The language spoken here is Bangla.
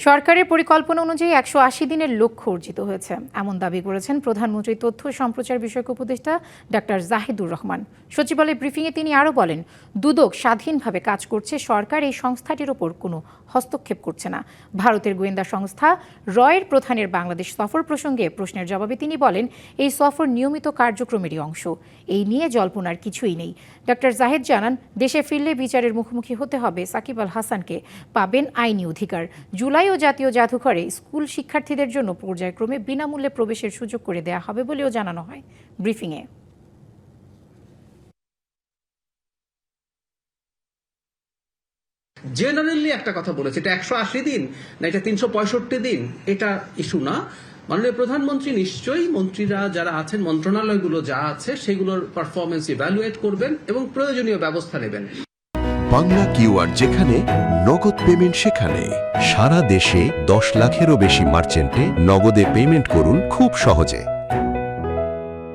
সরকারের পরিকল্পনা অনুযায়ী ১৮০ দিনের লক্ষ্য অর্জিত হয়েছে এমন দাবি করেছেন প্রধানমন্ত্রী তথ্য সম্প্রচার বিষয়ক উপদেষ্টা ডাক্তার জাহিদুর রহমান। সচিবালয় ব্রিফিংয়ে তিনি আরও বলেন, দুদক স্বাধীনভাবে কাজ করছে, সরকার এই সংস্থাটির ওপর কোনো হস্তক্ষেপ করছে না। ভারতের গোয়েন্দা সংস্থা রয়ের প্রধানের বাংলাদেশ সফর প্রসঙ্গে প্রশ্নের জবাবে তিনি বলেন, এই সফর নিয়মিত কার্যক্রমেরই অংশ, এই নিয়ে জল্পনার কিছুই নেই। ডাক্তার জাহিদ জানান, দেশে ফিরলে বিচারের মুখোমুখি হতে হবে সাকিব আল হাসানকে, পাবেন আইনি অধিকার। জুলাই ও জাতীয় জাদুঘরে স্কুল শিক্ষার্থীদের জন্য পর্যায়ক্রমে বিনামূল্যে প্রবেশের সুযোগ করে দেয়া হবে বলেও জানানো হয় ব্রিফিংয়ে। জেনারেলি একটা কথা বলেছে, এটা ১৮০ দিন না এটা ৩৬৫ দিন, এটা ইস্যু না। মাননীয় প্রধানমন্ত্রী নিশ্চয়ই মন্ত্রীরা যারা আছেন, মন্ত্রণালয়গুলো যা আছে সেগুলোর পারফরমেন্স ইভ্যালুয়েট করবেন এবং প্রয়োজনীয় ব্যবস্থা নেবেন। বাংলা কিউআর যেখানে নগদ পেমেন্ট সেখানে। সারা দেশে ১০ লাখেরও বেশি মার্চেন্টে নগদে পেমেন্ট করুন খুব সহজে।